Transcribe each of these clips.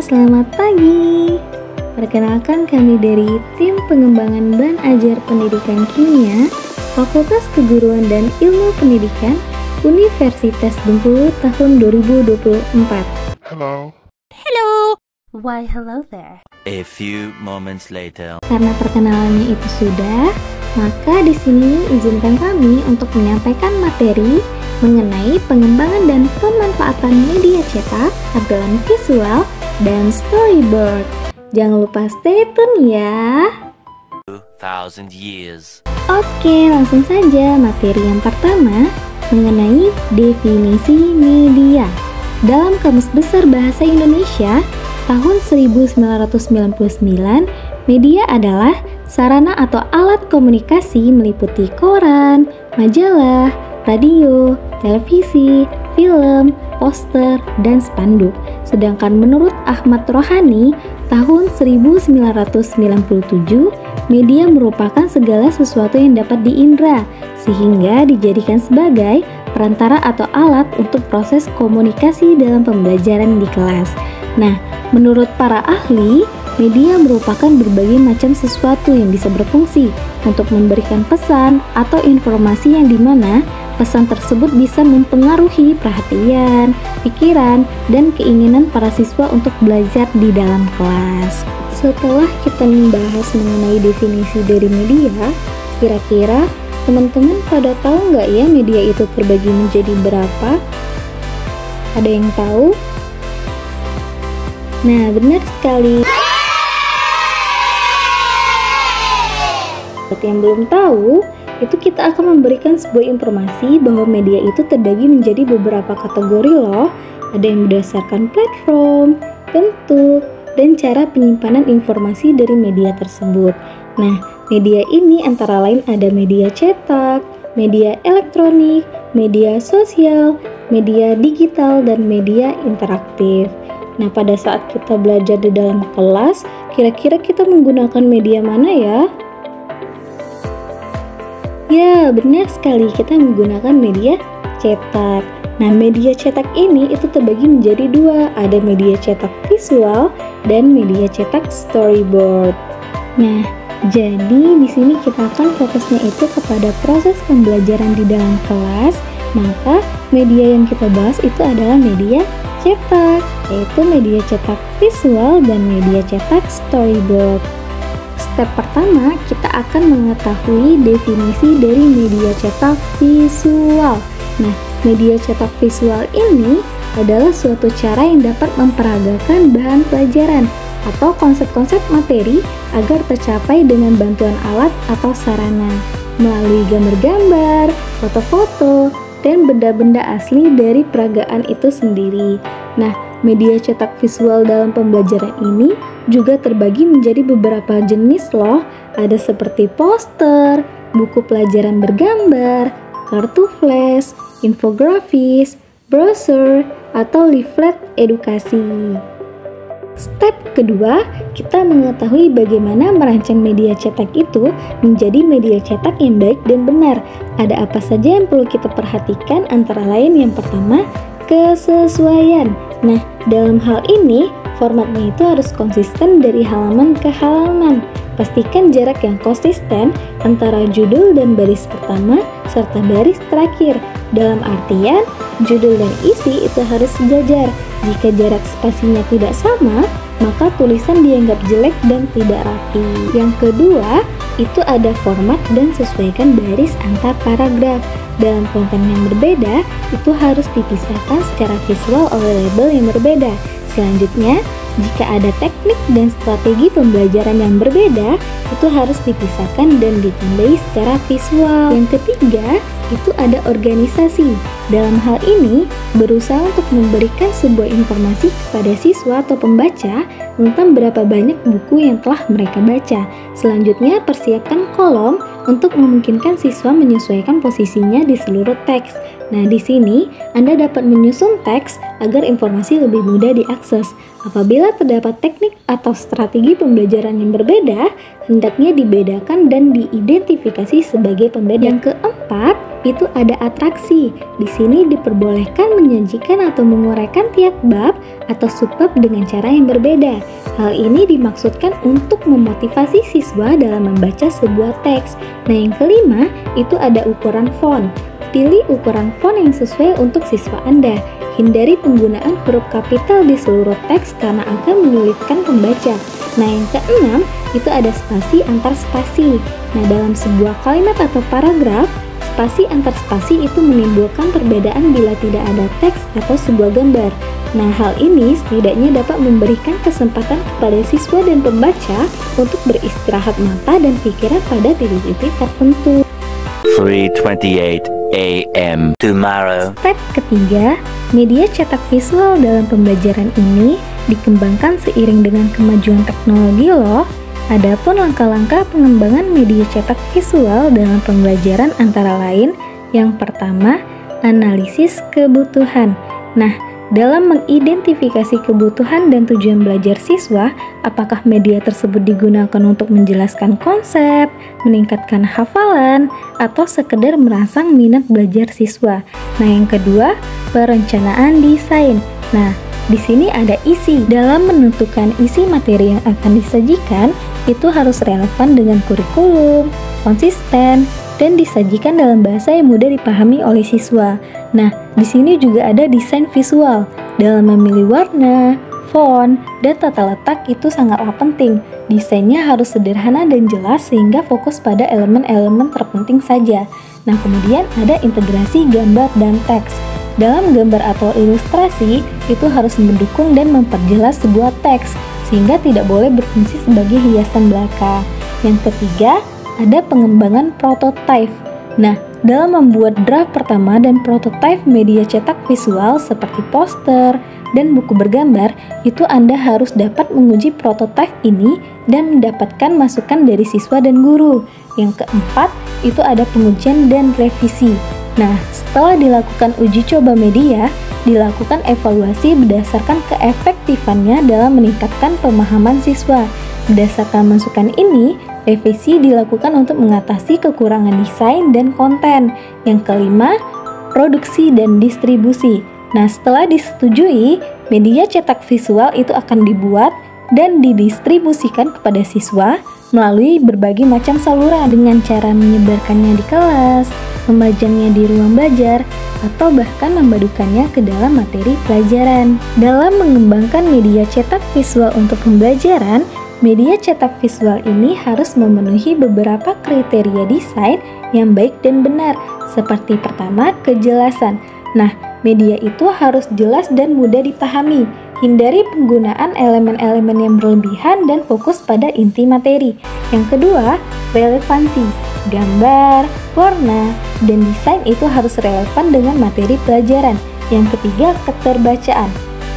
selamat pagi. Perkenalkan kami dari Tim Pengembangan dan Ajar Pendidikan Kimia, Fakultas Keguruan dan Ilmu Pendidikan, Universitas Bengkulu tahun 2024. Hello. Hello. Why hello there? A few moments later. Karena perkenalannya itu sudah, maka di sini izinkan kami untuk menyampaikan materi mengenai pengembangan dan pemanfaatan media cetak, tampilan visual, dan storyboard. Jangan lupa stay tune ya. 2000 years. Oke, langsung saja materi yang pertama mengenai definisi media. Dalam Kamus Besar Bahasa Indonesia tahun 1999, media adalah sarana atau alat komunikasi meliputi koran, majalah, radio, televisi, film, poster, dan spanduk. Sedangkan menurut Ahmad Rohani, tahun 1997, media merupakan segala sesuatu yang dapat diindra, sehingga dijadikan sebagai perantara atau alat untuk proses komunikasi dalam pembelajaran di kelas. Nah, menurut para ahli, media merupakan berbagai macam sesuatu yang bisa berfungsi untuk memberikan pesan atau informasi yang dimana pesan tersebut bisa mempengaruhi perhatian, pikiran, dan keinginan para siswa untuk belajar di dalam kelas. Setelah kita membahas mengenai definisi dari media, kira-kira teman-teman pada tahu nggak ya media itu terbagi menjadi berapa? Ada yang tahu? Nah, benar sekali. Buat yang belum tahu, itu kita akan memberikan sebuah informasi bahwa media itu terbagi menjadi beberapa kategori loh. Ada yang berdasarkan platform, bentuk, dan cara penyimpanan informasi dari media tersebut. Nah, media ini antara lain ada media cetak, media elektronik, media sosial, media digital, dan media interaktif. Nah, pada saat kita belajar di dalam kelas, kira-kira kita menggunakan media mana ya? Ya, benar sekali, kita menggunakan media cetak. Nah, media cetak ini itu terbagi menjadi dua, ada media cetak visual dan media cetak storyboard. Nah, jadi di sini kita akan fokusnya itu kepada proses pembelajaran di dalam kelas. Maka media yang kita bahas itu adalah media cetak, yaitu media cetak visual dan media cetak storyboard. Step pertama, kita akan mengetahui definisi dari media cetak visual. Nah, media cetak visual ini adalah suatu cara yang dapat memperagakan bahan pelajaran atau konsep-konsep materi agar tercapai dengan bantuan alat atau sarana melalui gambar-gambar, foto-foto, dan benda-benda asli dari peragaan itu sendiri. Nah, media cetak visual dalam pembelajaran ini juga terbagi menjadi beberapa jenis loh. Ada seperti poster, buku pelajaran bergambar, kartu flash, infografis, brosur, atau leaflet edukasi. Step kedua, kita mengetahui bagaimana merancang media cetak itu menjadi media cetak yang baik dan benar. Ada apa saja yang perlu kita perhatikan, antara lain yang pertama, kesesuaian. Nah, dalam hal ini, formatnya itu harus konsisten dari halaman ke halaman. Pastikan jarak yang konsisten antara judul dan baris pertama serta baris terakhir. Dalam artian, judul dan isi itu harus sejajar. Jika jarak spasinya tidak sama, maka tulisan dianggap jelek dan tidak rapi. Yang kedua, itu ada format dan sesuaikan baris antar paragraf. Dalam konten yang berbeda, itu harus dipisahkan secara visual oleh label yang berbeda. Selanjutnya, jika ada teknik dan strategi pembelajaran yang berbeda, itu harus dipisahkan dan ditandai secara visual. Yang ketiga, itu ada organisasi. Dalam hal ini, berusaha untuk memberikan sebuah informasi kepada siswa atau pembaca tentang berapa banyak buku yang telah mereka baca. Selanjutnya, persiapkan kolom untuk memungkinkan siswa menyesuaikan posisinya di seluruh teks. Nah, di sini Anda dapat menyusun teks agar informasi lebih mudah diakses. Apabila terdapat teknik atau strategi pembelajaran yang berbeda, hendaknya dibedakan dan diidentifikasi sebagai pembeda. Yang keempat, itu ada atraksi. Di sini diperbolehkan menyajikan atau menguraikan tiap bab atau subbab dengan cara yang berbeda. Hal ini dimaksudkan untuk memotivasi siswa dalam membaca sebuah teks. Nah, yang kelima itu ada ukuran font. Pilih ukuran font yang sesuai untuk siswa Anda. Hindari penggunaan huruf kapital di seluruh teks karena akan menyulitkan pembaca. Nah, yang keenam itu ada spasi antar spasi. Nah, dalam sebuah kalimat atau paragraf, spasi antar spasi itu menimbulkan perbedaan bila tidak ada teks atau sebuah gambar. Nah, hal ini setidaknya dapat memberikan kesempatan kepada siswa dan pembaca untuk beristirahat mata dan pikiran pada titik-titik tertentu. 3:28 a.m. tomorrow. Step ketiga, media cetak visual dalam pembelajaran ini dikembangkan seiring dengan kemajuan teknologi loh. Adapun langkah-langkah pengembangan media cetak visual dalam pembelajaran antara lain, yang pertama, analisis kebutuhan. Nah, dalam mengidentifikasi kebutuhan dan tujuan belajar siswa, apakah media tersebut digunakan untuk menjelaskan konsep, meningkatkan hafalan, atau sekedar merangsang minat belajar siswa. Nah, yang kedua, perencanaan desain. Nah, di sini ada isi. Dalam menentukan isi materi yang akan disajikan, itu harus relevan dengan kurikulum, konsisten, dan disajikan dalam bahasa yang mudah dipahami oleh siswa. Nah, di sini juga ada desain visual. Dalam memilih warna, font, dan tata letak itu sangatlah penting. Desainnya harus sederhana dan jelas sehingga fokus pada elemen-elemen terpenting saja. Nah, kemudian ada integrasi gambar dan teks. Dalam gambar atau ilustrasi, itu harus mendukung dan memperjelas sebuah teks, sehingga tidak boleh berfungsi sebagai hiasan belaka. Yang ketiga, ada pengembangan prototipe. Nah, dalam membuat draft pertama dan prototipe media cetak visual seperti poster dan buku bergambar, itu Anda harus dapat menguji prototipe ini dan mendapatkan masukan dari siswa dan guru. Yang keempat, itu ada pengujian dan revisi. Nah, setelah dilakukan uji coba media, dilakukan evaluasi berdasarkan keefektifannya dalam meningkatkan pemahaman siswa. Berdasarkan masukan ini, revisi dilakukan untuk mengatasi kekurangan desain dan konten. Yang kelima, produksi dan distribusi. Nah, setelah disetujui, media cetak visual itu akan dibuat dan didistribusikan kepada siswa melalui berbagai macam saluran dengan cara menyebarkannya di kelas, membajangnya di ruang belajar, atau bahkan membadukannya ke dalam materi pelajaran. Dalam mengembangkan media cetak visual untuk pembelajaran, media cetak visual ini harus memenuhi beberapa kriteria desain yang baik dan benar. Seperti pertama, kejelasan. Nah, media itu harus jelas dan mudah dipahami. Hindari penggunaan elemen-elemen yang berlebihan dan fokus pada inti materi. Yang kedua, relevansi. Gambar, warna, dan desain itu harus relevan dengan materi pelajaran. Yang ketiga, keterbacaan.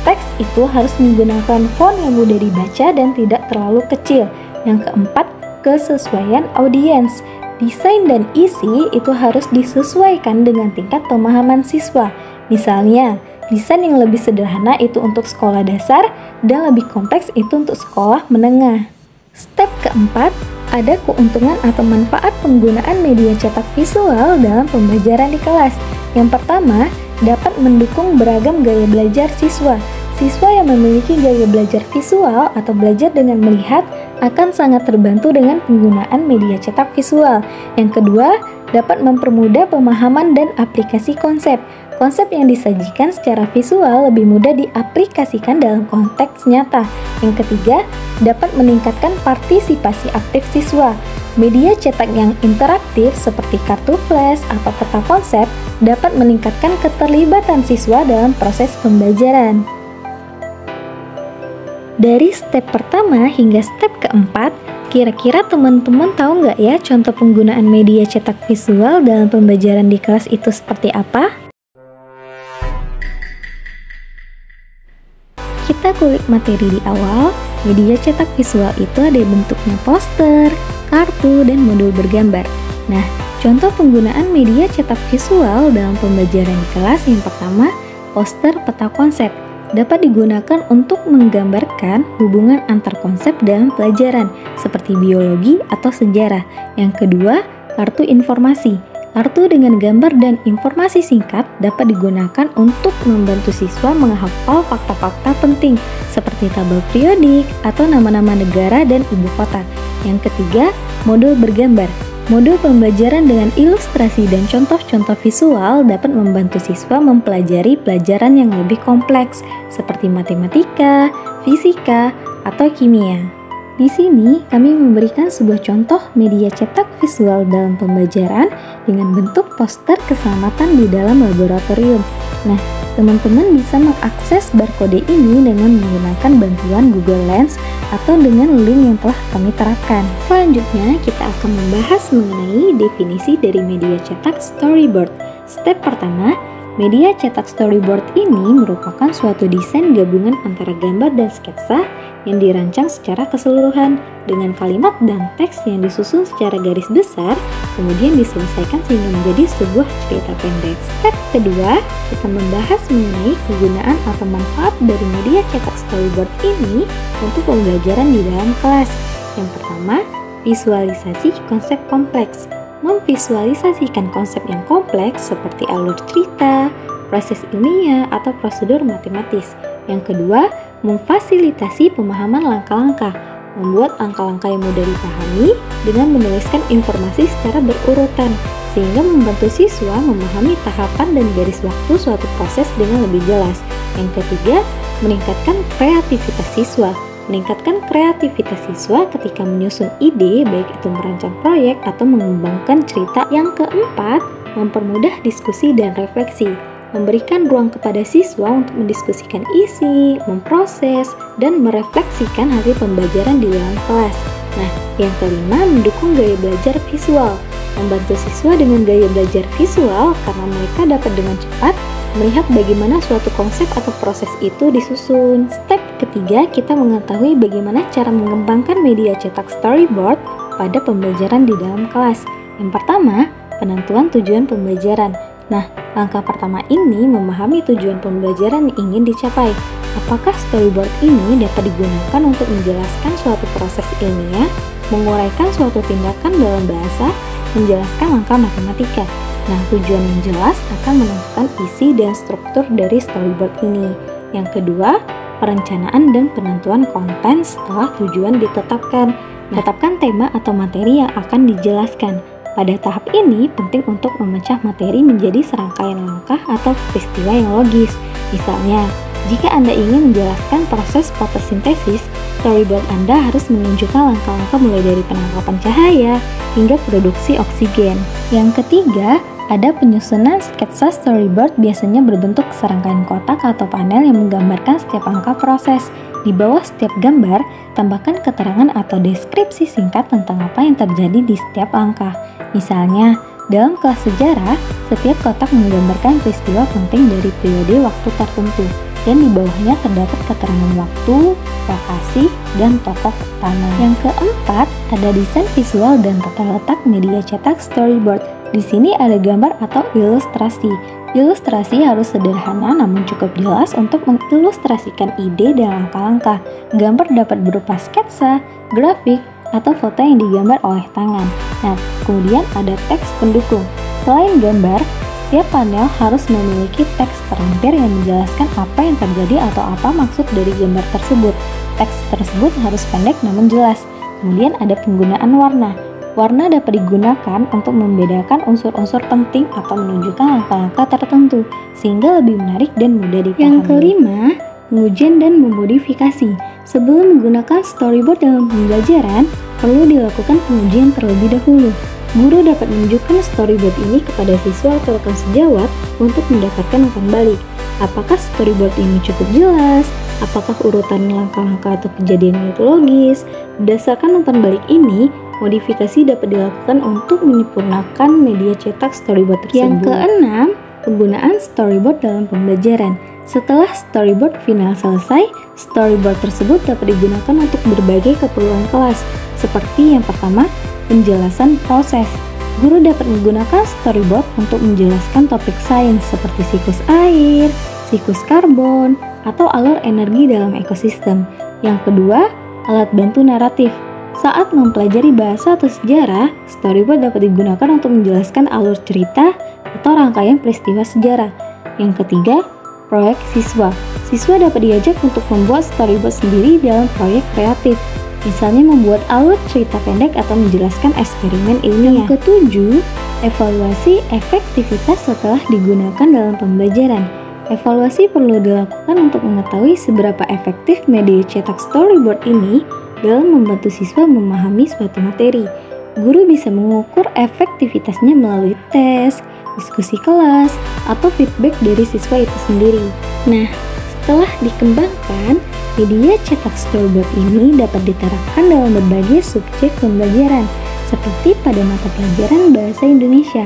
Teks itu harus menggunakan font yang mudah dibaca dan tidak terlalu kecil. Yang keempat, kesesuaian audiens. Desain dan isi itu harus disesuaikan dengan tingkat pemahaman siswa. Misalnya, desain yang lebih sederhana itu untuk sekolah dasar dan lebih kompleks itu untuk sekolah menengah. Step keempat, ada keuntungan atau manfaat penggunaan media cetak visual dalam pembelajaran di kelas. Yang pertama, dapat mendukung beragam gaya belajar siswa. Siswa yang memiliki gaya belajar visual atau belajar dengan melihat akan sangat terbantu dengan penggunaan media cetak visual. Yang kedua, dapat mempermudah pemahaman dan aplikasi konsep. Konsep yang disajikan secara visual lebih mudah diaplikasikan dalam konteks nyata. Yang ketiga, dapat meningkatkan partisipasi aktif siswa. Media cetak yang interaktif seperti kartu flash atau peta konsep dapat meningkatkan keterlibatan siswa dalam proses pembelajaran. Dari step pertama hingga step keempat, kira-kira teman-teman tahu nggak ya contoh penggunaan media cetak visual dalam pembelajaran di kelas itu seperti apa? Kita kulik materi di awal. Media cetak visual itu ada bentuknya poster, kartu, dan modul bergambar. Nah, contoh penggunaan media cetak visual dalam pembelajaran di kelas yang pertama, poster peta konsep. Dapat digunakan untuk menggambarkan hubungan antar konsep dalam pelajaran, seperti biologi atau sejarah. Yang kedua, kartu informasi. Kartu dengan gambar dan informasi singkat dapat digunakan untuk membantu siswa menghafal fakta-fakta penting seperti tabel periodik atau nama-nama negara dan ibu kota. Yang ketiga, modul bergambar. Modul pembelajaran dengan ilustrasi dan contoh-contoh visual dapat membantu siswa mempelajari pelajaran yang lebih kompleks seperti matematika, fisika, atau kimia. Di sini kami memberikan sebuah contoh media cetak visual dalam pembelajaran dengan bentuk poster keselamatan di dalam laboratorium. Nah, teman-teman bisa mengakses barcode ini dengan menggunakan bantuan Google Lens atau dengan link yang telah kami terapkan. Selanjutnya, kita akan membahas mengenai definisi dari media cetak storyboard. Step pertama, media cetak storyboard ini merupakan suatu desain gabungan antara gambar dan sketsa yang dirancang secara keseluruhan dengan kalimat dan teks yang disusun secara garis besar, kemudian diselesaikan sehingga menjadi sebuah cerita pendek. Step kedua, kita membahas mengenai kegunaan atau manfaat dari media cetak storyboard ini untuk pembelajaran di dalam kelas. Yang pertama, visualisasi konsep kompleks. Memvisualisasikan konsep yang kompleks seperti alur cerita, proses ilmiah, atau prosedur matematis. Yang kedua, memfasilitasi pemahaman langkah-langkah, membuat langkah-langkah yang mudah dipahami dengan menuliskan informasi secara berurutan, sehingga membantu siswa memahami tahapan dan garis waktu suatu proses dengan lebih jelas. Yang ketiga, meningkatkan kreativitas siswa. Meningkatkan kreativitas siswa ketika menyusun ide, baik itu merancang proyek atau mengembangkan cerita. Yang keempat, mempermudah diskusi dan refleksi. Memberikan ruang kepada siswa untuk mendiskusikan isi, memproses, dan merefleksikan hasil pembelajaran di dalam kelas. Nah, yang kelima, mendukung gaya belajar visual. Membantu siswa dengan gaya belajar visual karena mereka dapat dengan cepat melihat bagaimana suatu konsep atau proses itu disusun. Step ketiga, kita mengetahui bagaimana cara mengembangkan media cetak storyboard pada pembelajaran di dalam kelas. Yang pertama, penentuan tujuan pembelajaran. Nah, langkah pertama ini memahami tujuan pembelajaran yang ingin dicapai. Apakah storyboard ini dapat digunakan untuk menjelaskan suatu proses ilmiah, menguraikan suatu tindakan dalam bahasa, menjelaskan langkah matematika. Nah, tujuan yang jelas akan menentukan isi dan struktur dari storyboard ini. Yang kedua, perencanaan dan penentuan konten setelah tujuan ditetapkan. Tetapkan tema atau materi yang akan dijelaskan. Pada tahap ini, penting untuk memecah materi menjadi serangkaian langkah atau peristiwa yang logis. Misalnya, jika Anda ingin menjelaskan proses fotosintesis, storyboard Anda harus menunjukkan langkah-langkah mulai dari penangkapan cahaya hingga produksi oksigen. Yang ketiga, ada penyusunan sketsa storyboard biasanya berbentuk serangkaian kotak atau panel yang menggambarkan setiap langkah proses. Di bawah setiap gambar, tambahkan keterangan atau deskripsi singkat tentang apa yang terjadi di setiap langkah. Misalnya, dalam kelas sejarah, setiap kotak menggambarkan peristiwa penting dari periode waktu tertentu, dan di bawahnya terdapat keterangan waktu, lokasi, dan tokoh utama. Yang keempat, ada desain visual dan tata letak media cetak storyboard. Di sini ada gambar atau ilustrasi. Ilustrasi harus sederhana namun cukup jelas untuk mengilustrasikan ide dan langkah-langkah. Gambar dapat berupa sketsa, grafik, atau foto yang digambar oleh tangan. Nah, kemudian ada teks pendukung. Selain gambar, setiap panel harus memiliki teks terampil yang menjelaskan apa yang terjadi atau apa maksud dari gambar tersebut. Teks tersebut harus pendek namun jelas. Kemudian ada penggunaan warna. Warna dapat digunakan untuk membedakan unsur-unsur penting atau menunjukkan langkah-langkah tertentu, sehingga lebih menarik dan mudah dipahami. Yang kelima, pengujian dan memodifikasi. Sebelum menggunakan storyboard dalam pembelajaran, perlu dilakukan pengujian terlebih dahulu. Guru dapat menunjukkan storyboard ini kepada siswa atau rekan sejawat untuk mendapatkan umpan balik. Apakah storyboard ini cukup jelas? Apakah urutan langkah-langkah atau kejadian itu logis? Berdasarkan umpan balik ini, modifikasi dapat dilakukan untuk menyempurnakan media cetak storyboard tersebut. Yang keenam, penggunaan storyboard dalam pembelajaran. Setelah storyboard final selesai, storyboard tersebut dapat digunakan untuk berbagai keperluan kelas. Seperti yang pertama, penjelasan proses. Guru dapat menggunakan storyboard untuk menjelaskan topik sains seperti siklus air, siklus karbon, atau alur energi dalam ekosistem. Yang kedua, alat bantu naratif. Saat mempelajari bahasa atau sejarah, storyboard dapat digunakan untuk menjelaskan alur cerita atau rangkaian peristiwa sejarah. Yang ketiga, proyek siswa. Siswa dapat diajak untuk membuat storyboard sendiri dalam proyek kreatif. Misalnya membuat alur cerita pendek atau menjelaskan eksperimen ilmiah. Yang ketujuh, evaluasi efektivitas setelah digunakan dalam pembelajaran. Evaluasi perlu dilakukan untuk mengetahui seberapa efektif media cetak storyboard ini dalam membantu siswa memahami suatu materi. Guru bisa mengukur efektivitasnya melalui tes, diskusi kelas, atau feedback dari siswa itu sendiri. Nah, setelah dikembangkan, media cetak storyboard ini dapat diterapkan dalam berbagai subjek pembelajaran, seperti pada mata pelajaran Bahasa Indonesia.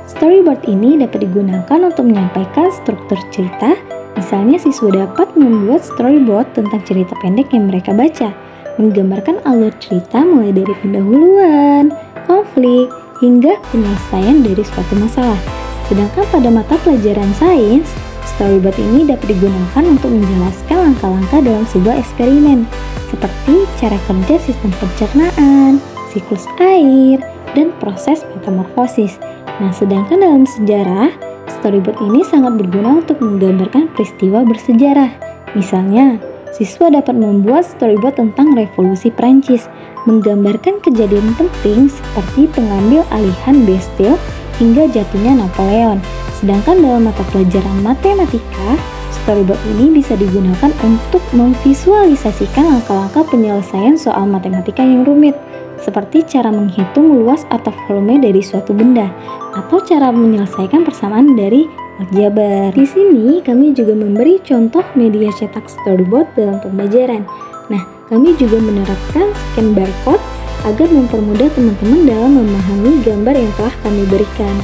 Storyboard ini dapat digunakan untuk menyampaikan struktur cerita, misalnya siswa dapat membuat storyboard tentang cerita pendek yang mereka baca, menggambarkan alur cerita mulai dari pendahuluan, konflik, hingga penyelesaian dari suatu masalah. Sedangkan pada mata pelajaran sains, storyboard ini dapat digunakan untuk menjelaskan langkah-langkah dalam sebuah eksperimen, seperti cara kerja sistem pencernaan, siklus air, dan proses metamorfosis. Nah, sedangkan dalam sejarah, storyboard ini sangat berguna untuk menggambarkan peristiwa bersejarah. Misalnya, siswa dapat membuat storyboard tentang revolusi Prancis, menggambarkan kejadian penting seperti pengambil alihan Bastille hingga jatuhnya Napoleon. Sedangkan dalam mata pelajaran matematika, storyboard ini bisa digunakan untuk memvisualisasikan langkah-langkah penyelesaian soal matematika yang rumit, seperti cara menghitung luas atau volume dari suatu benda, atau cara menyelesaikan persamaan dari aljabar. Di sini kami juga memberi contoh media cetak storyboard dalam pembelajaran. Nah, kami juga menerapkan scan barcode agar mempermudah teman-teman dalam memahami gambar yang telah kami berikan.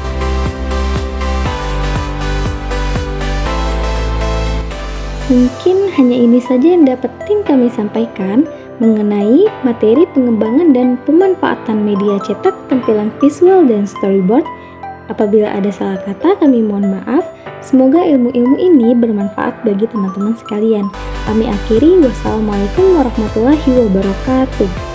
Mungkin hanya ini saja yang dapat tim kami sampaikan mengenai materi pengembangan dan pemanfaatan media cetak tampilan visual dan storyboard. Apabila ada salah kata, kami mohon maaf. Semoga ilmu-ilmu ini bermanfaat bagi teman-teman sekalian. Kami akhiri, wassalamualaikum warahmatullahi wabarakatuh.